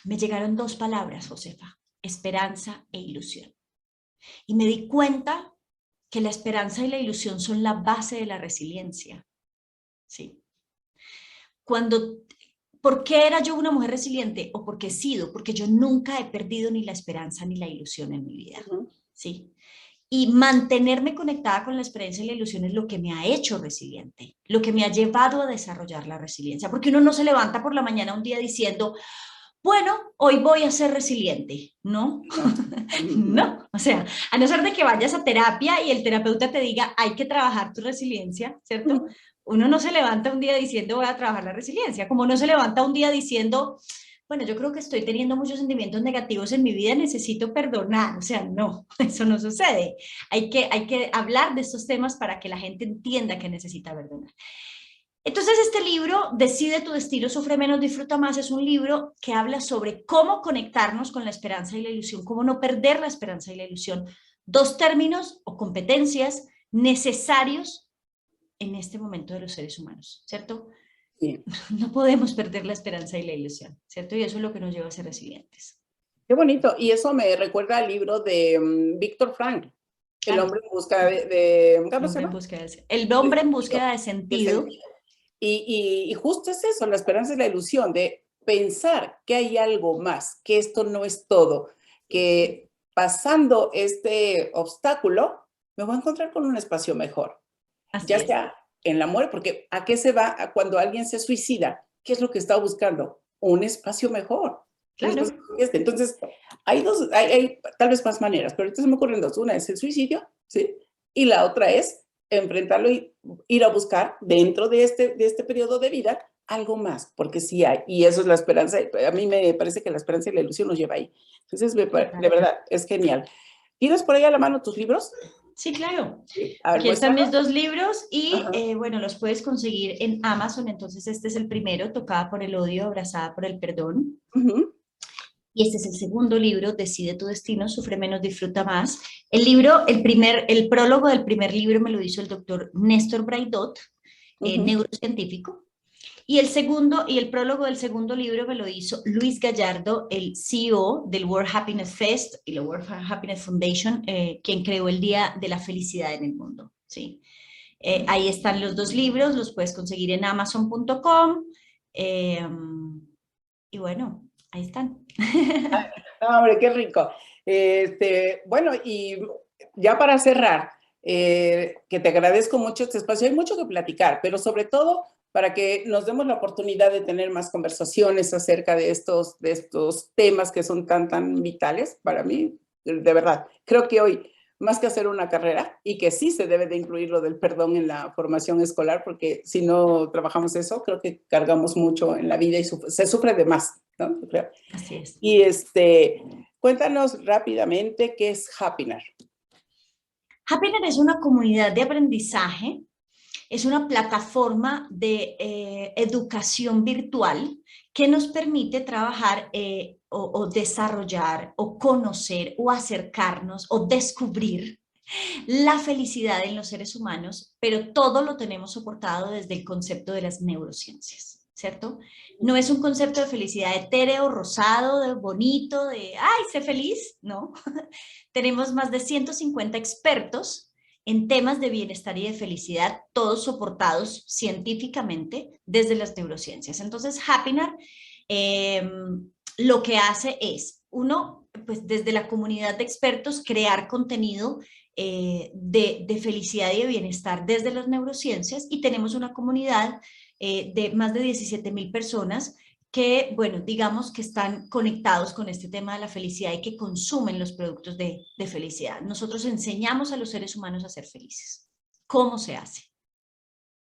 me llegaron 2 palabras, Josefa, esperanza e ilusión. Y me di cuenta que la esperanza y la ilusión son la base de la resiliencia. ¿Sí? ¿Por qué era yo una mujer resiliente? ¿O por qué he sido? Porque yo nunca he perdido ni la esperanza ni la ilusión en mi vida. ¿Sí? Y mantenerme conectada con la esperanza y la ilusión es lo que me ha hecho resiliente, lo que me ha llevado a desarrollar la resiliencia. Porque uno no se levanta por la mañana un día diciendo, bueno, hoy voy a ser resiliente, ¿no? No, o sea, a no ser de que vayas a terapia y el terapeuta te diga, hay que trabajar tu resiliencia, ¿cierto? Uno no se levanta un día diciendo, voy a trabajar la resiliencia, como no se levanta un día diciendo, bueno, yo creo que estoy teniendo muchos sentimientos negativos en mi vida, necesito perdonar, o sea, no, eso no sucede. Hay que hablar de estos temas para que la gente entienda que necesita perdonar. Entonces, este libro, Decide tu destino, sufre menos, disfruta más, es un libro que habla sobre cómo conectarnos con la esperanza y la ilusión, cómo no perder la esperanza y la ilusión. 2 términos o competencias necesarios en este momento de los seres humanos, ¿cierto? Sí. No podemos perder la esperanza y la ilusión, ¿cierto? Y eso es lo que nos lleva a ser resilientes. Qué bonito. Y eso me recuerda al libro de Víctor Frank, El Claro, hombre en busca de, el ¿cómo se hombre en llama? búsqueda el De hombre en sentido, búsqueda de de sentido. sentido. Y justo es eso, la esperanza es la ilusión de pensar que hay algo más, que esto no es todo, que pasando este obstáculo me voy a encontrar con un espacio mejor, ya Así es, sea en la muerte, porque ¿a qué se va cuando alguien se suicida? ¿Qué es lo que está buscando? Un espacio mejor. Un espacio claro. como este. Entonces, hay tal vez más maneras, pero ahorita se me ocurren dos. Una es el suicidio, ¿sí? Y la otra es enfrentarlo y ir a buscar dentro de este periodo de vida algo más, porque sí hay, y eso es la esperanza. A mí me parece que la esperanza y la ilusión nos lleva ahí. Entonces, de Total. verdad, es genial. ¿Tienes por ahí a la mano tus libros? Sí, claro. Sí. A ver, Aquí están mis muéstranos. 2 libros y Ajá. bueno, los puedes conseguir en Amazon. Entonces, este es el primero, Tocada por el odio, abrazada por el perdón. Uh-huh. Y este es el segundo libro, Decide tu destino, sufre menos, disfruta más. El libro, el prólogo del primer libro me lo hizo el doctor Néstor Braidot, Uh-huh. neurocientífico. Y el segundo, y el prólogo del segundo libro me lo hizo Luis Gallardo, el CEO del World Happiness Fest y la World Happiness Foundation, quien creó el Día de la Felicidad en el Mundo. ¿Sí? Ahí están los 2 libros, los puedes conseguir en amazon.com. Y bueno, ahí están. No, hombre, qué rico. Bueno, y ya para cerrar, que te agradezco mucho este espacio, hay mucho que platicar, pero sobre todo para que nos demos la oportunidad de tener más conversaciones acerca de estos temas que son tan vitales para mí, de verdad. Creo que hoy, más que hacer una carrera, y que sí se debe de incluir lo del perdón en la formación escolar, porque si no trabajamos eso, creo que cargamos mucho en la vida y se sufre de más, ¿no? Creo. Así es. Y cuéntanos rápidamente qué es Happinar. Happier es una comunidad de aprendizaje, es una plataforma de educación virtual que nos permite trabajar o desarrollar o conocer o acercarnos o descubrir la felicidad en los seres humanos, pero todo lo tenemos soportado desde el concepto de las neurociencias, ¿cierto? No es un concepto de felicidad etéreo, rosado, de bonito, de, ay, sé feliz, no. Tenemos más de 150 expertos en temas de bienestar y de felicidad, todos soportados científicamente desde las neurociencias. Entonces, Happinar lo que hace es, uno, pues desde la comunidad de expertos, crear contenido de felicidad y de bienestar desde las neurociencias, y tenemos una comunidad de más de 17,000 personas que, bueno, digamos que están conectados con este tema de la felicidad y que consumen los productos de felicidad. Nosotros enseñamos a los seres humanos a ser felices. ¿Cómo se hace?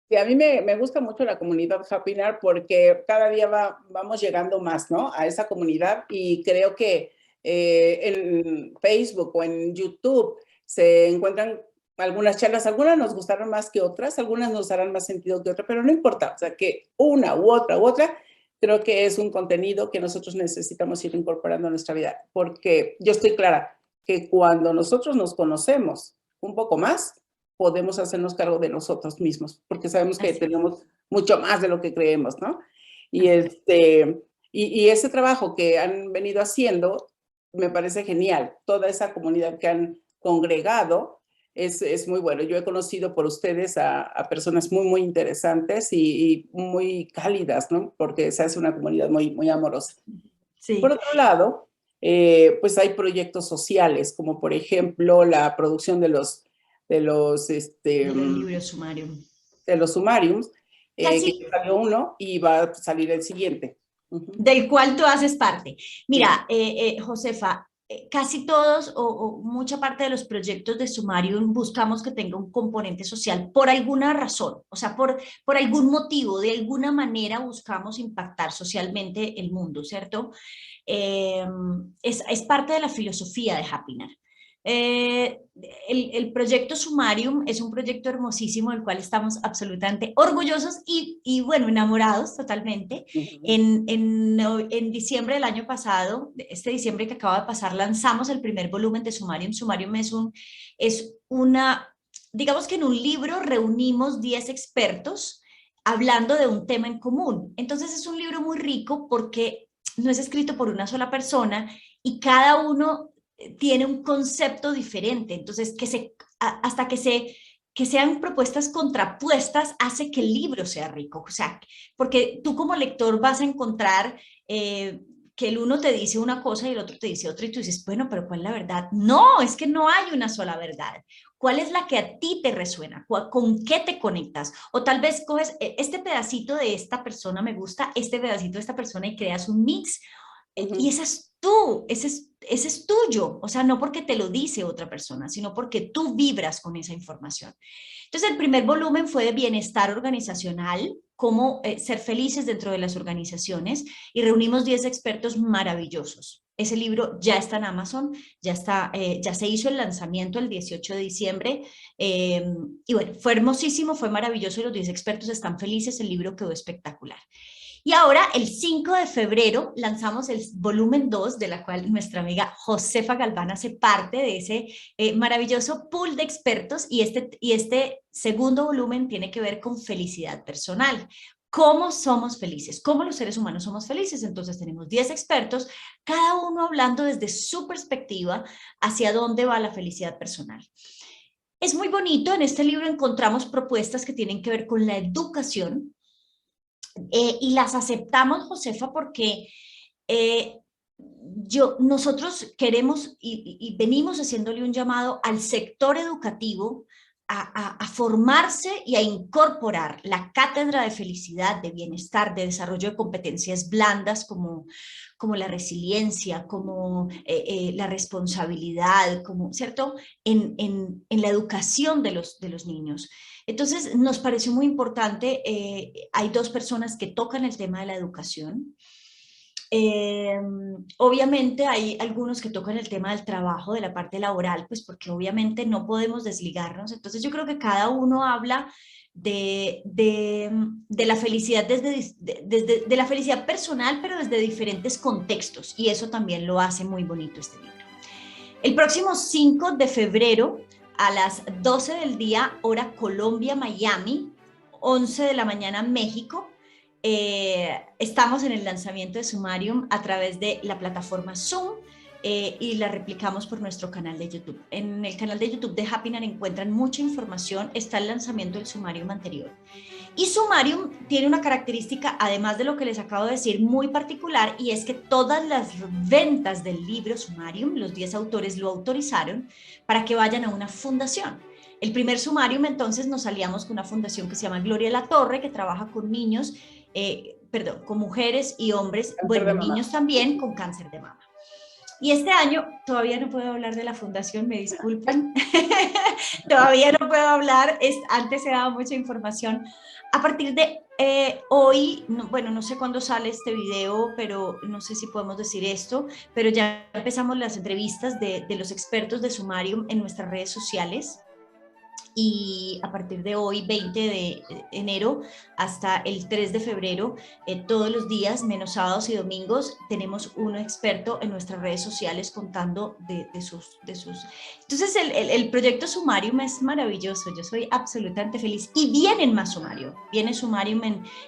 Sí, a mí me gusta mucho la comunidad Happinar porque cada día vamos llegando más, ¿no? A esa comunidad, y creo que en Facebook o en YouTube se encuentran algunas charlas, algunas nos gustaron más que otras, algunas nos harán más sentido que otras, pero no importa, o sea, que una u otra, creo que es un contenido que nosotros necesitamos ir incorporando a nuestra vida, porque yo estoy clara que cuando nosotros nos conocemos un poco más, podemos hacernos cargo de nosotros mismos, porque sabemos que Así es. tenemos mucho más de lo que creemos, ¿no? Y, Así es. y ese trabajo que han venido haciendo me parece genial. Toda esa comunidad que han congregado es muy bueno. Yo he conocido por ustedes a personas muy interesantes y muy cálidas, ¿no? Porque se hace una comunidad muy amorosa. Por Sí, otro lado, pues hay proyectos sociales, como por ejemplo la producción de los, este, de los libros sumario. de los sumariums, que Casi ya salió uno y va a salir el siguiente. Uh-huh. del cual tú haces parte. Sí. Mira, Josefa, casi todos o mucha parte de los proyectos de Sumarium buscamos que tenga un componente social por alguna razón, o sea, por algún motivo, de alguna manera buscamos impactar socialmente el mundo, ¿cierto? Es parte de la filosofía de Happinar. Eh, el proyecto Sumarium es un proyecto hermosísimo del cual estamos absolutamente orgullosos y bueno, enamorados totalmente. Uh-huh. En diciembre del año pasado, este diciembre que acaba de pasar, lanzamos el primer volumen de Sumarium. Sumarium es una, digamos que en un libro reunimos 10 expertos hablando de un tema en común. Entonces es un libro muy rico porque no es escrito por una sola persona y cada uno tiene un concepto diferente. Entonces, hasta que sean propuestas contrapuestas hace que el libro sea rico. O sea, porque tú como lector vas a encontrar que el uno te dice una cosa y el otro te dice otra y tú dices, bueno, pero ¿cuál es la verdad? No, es que no hay una sola verdad. ¿Cuál es la que a ti te resuena? ¿Con qué te conectas? O tal vez coges este pedacito de esta persona me gusta, este pedacito de esta persona y creas un mix y ese es tú, ese es tuyo, o sea, no porque te lo dice otra persona, sino porque tú vibras con esa información. Entonces, el primer volumen fue de bienestar organizacional, cómo ser felices dentro de las organizaciones, y reunimos 10 expertos maravillosos. Ese libro ya está en Amazon, ya se hizo el lanzamiento el 18 de diciembre, y bueno, fue hermosísimo, fue maravilloso, los 10 expertos están felices, el libro quedó espectacular. Y ahora, el 5 de febrero, lanzamos el volumen 2, de la cual nuestra amiga Josefa Galván hace parte de ese maravilloso pool de expertos, y este segundo volumen tiene que ver con felicidad personal. ¿Cómo somos felices? ¿Cómo los seres humanos somos felices? Entonces tenemos 10 expertos, cada uno hablando desde su perspectiva hacia dónde va la felicidad personal. Es muy bonito, en este libro encontramos propuestas que tienen que ver con la educación, y las aceptamos, Josefa, porque eh, nosotros queremos y venimos haciéndole un llamado al sector educativo a formarse y a incorporar la cátedra de felicidad, de bienestar, de desarrollo de competencias blandas como la resiliencia, como la responsabilidad, ¿cierto? En la educación de los niños. Entonces, nos pareció muy importante, hay 2 personas que tocan el tema de la educación. Obviamente hay algunos que tocan el tema del trabajo, de la parte laboral, pues porque obviamente no podemos desligarnos. Entonces yo creo que cada uno habla de la felicidad de la felicidad personal, pero desde diferentes contextos, y eso también lo hace muy bonito este libro. El próximo 5 de febrero a las 12 del día, hora Colombia, Miami, 11 de la mañana, México, estamos en el lanzamiento de Sumarium a través de la plataforma Zoom, y la replicamos por nuestro canal de YouTube. En el canal de YouTube de Happinar encuentran mucha información, está el lanzamiento del Sumarium anterior. Y Sumarium tiene una característica, además de lo que les acabo de decir, muy particular, y es que todas las ventas del libro Sumarium, los 10 autores lo autorizaron para que vayan a una fundación. El primer Sumarium, entonces, nos aliamos con una fundación que se llama Gloria La Torre, que trabaja con niños, con mujeres y hombres, bueno, niños también con cáncer de mama. Y este año, todavía no puedo hablar de la fundación, me disculpen, todavía no puedo hablar, antes he dado mucha información. A partir de hoy, bueno, no sé cuándo sale este video, pero no sé si podemos decir esto, pero ya empezamos las entrevistas de los expertos de Sumarium en nuestras redes sociales. Y a partir de hoy, 20 de enero, hasta el 3 de febrero, todos los días, menos sábados y domingos, tenemos un experto en nuestras redes sociales contando de sus... Entonces, el proyecto Sumarium es maravilloso, yo soy absolutamente feliz. Y vienen más Sumarium, viene Sumarium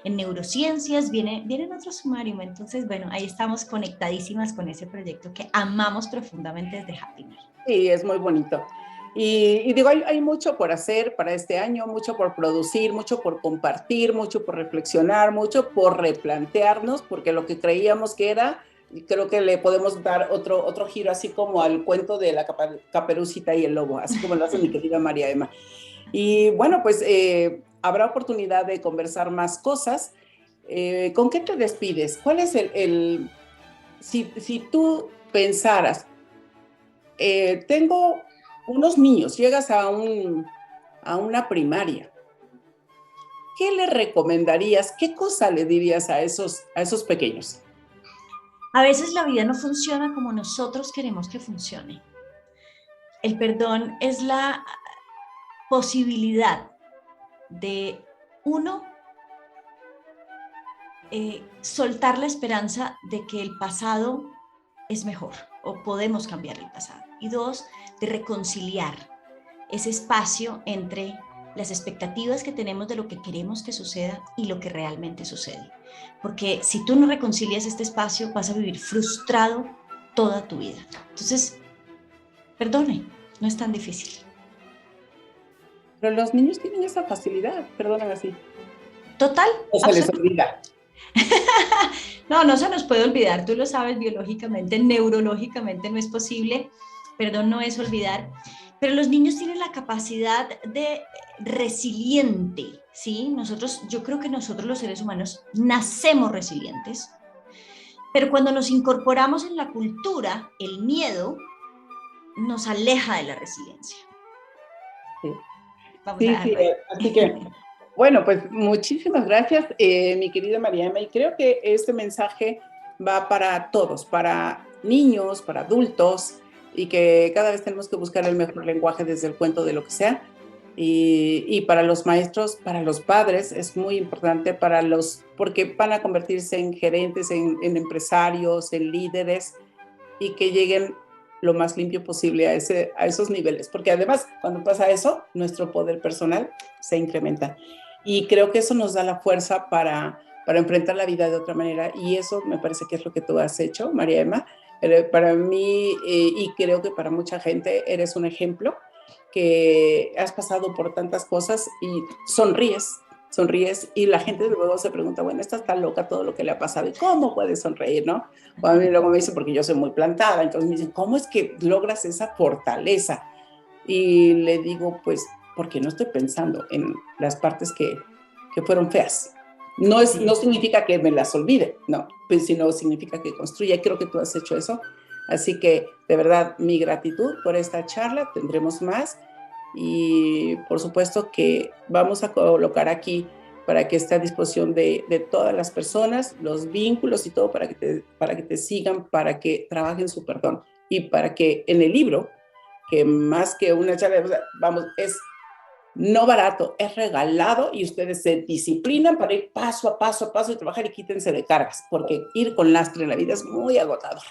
en neurociencias, vienen otros Sumarium. Entonces, bueno, ahí estamos conectadísimas con ese proyecto que amamos profundamente desde Happinar. Sí, es muy bonito. Y digo, hay mucho por hacer para este año, mucho por producir, mucho por compartir, mucho por reflexionar, mucho por replantearnos, porque lo que creíamos que era, creo que le podemos dar otro giro, así como al cuento de la Caperucita y el lobo, así como lo hace mi querida María Emma. Y bueno, pues habrá oportunidad de conversar más cosas. ¿Con qué te despides? ¿Cuál es si tú pensaras, tengo unos niños, llegas a una primaria, ¿qué le recomendarías? ¿Qué cosa le dirías a esos pequeños? A veces la vida no funciona como nosotros queremos que funcione. El perdón es la posibilidad de uno soltar la esperanza de que el pasado es mejor o podemos cambiar el pasado. Y 2, de reconciliar ese espacio entre las expectativas que tenemos de lo que queremos que suceda y lo que realmente sucede. Porque si tú no reconcilias este espacio, vas a vivir frustrado toda tu vida. Entonces, perdone, no es tan difícil. Pero los niños tienen esa facilidad, perdonan así. Total. O se les olvida. No, no se nos puede olvidar, tú lo sabes biológicamente, neurológicamente no es posible, perdón, no es olvidar, pero los niños tienen la capacidad de resiliente, ¿sí? Yo creo que nosotros los seres humanos nacemos resilientes, pero cuando nos incorporamos en la cultura, el miedo nos aleja de la resiliencia. Sí. Vamos Sí, a dejarlo ahí. así que, bueno, pues muchísimas gracias, mi querida María Emma, y creo que este mensaje va para todos, para niños, para adultos, y que cada vez tenemos que buscar el mejor lenguaje desde el cuento de lo que sea, y para los maestros, para los padres, es muy importante porque van a convertirse en gerentes, en empresarios, en líderes, y que lleguen lo más limpio posible a esos niveles, porque además cuando pasa eso, nuestro poder personal se incrementa y creo que eso nos da la fuerza para enfrentar la vida de otra manera y eso me parece que es lo que tú has hecho, María Emma. Para mí y creo que para mucha gente eres un ejemplo que has pasado por tantas cosas y sonríes y la gente luego se pregunta, bueno, esta está loca todo lo que le ha pasado y cómo puede sonreír, ¿no? O a mí luego me dicen, porque yo soy muy plantada, entonces me dicen, ¿cómo es que logras esa fortaleza? Y le digo, pues, porque no estoy pensando en las partes que fueron feas. No significa que me las olvide, no, pues, sino significa que construya. Creo que tú has hecho eso. Así que, de verdad, mi gratitud por esta charla. Tendremos más. Y, por supuesto, que vamos a colocar aquí para que esté a disposición de todas las personas, los vínculos y todo para que te sigan, para que trabajen su perdón. Y para que en el libro, que más que una charla, vamos, es no barato, es regalado y ustedes se disciplinan para ir paso a paso y trabajar y quítense de cargas, porque ir con lastre en la vida es muy agotador.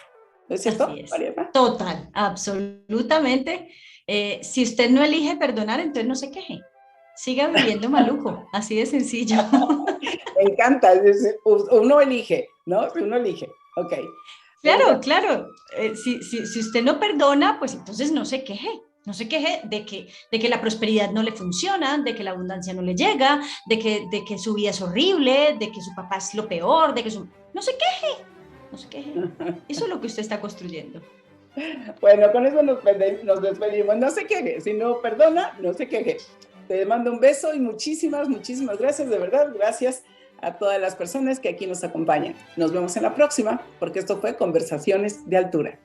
¿No es cierto, Así es. Mariana? Total, absolutamente. Si usted no elige perdonar, entonces no se queje. Siga viviendo maluco, así de sencillo. Me encanta, uno elige, ¿no? Uno elige, ok. Claro, claro. Si usted no perdona, pues entonces no se queje. No se queje de que la prosperidad no le funciona, de que la abundancia no le llega, de que su vida es horrible, de que su papá es lo peor, No se queje, no se queje. Eso es lo que usted está construyendo. Bueno, con eso nos despedimos. No se queje, si no perdona, no se queje. Te mando un beso y muchísimas gracias, de verdad, gracias a todas las personas que aquí nos acompañan. Nos vemos en la próxima, porque esto fue Conversaciones de Altura.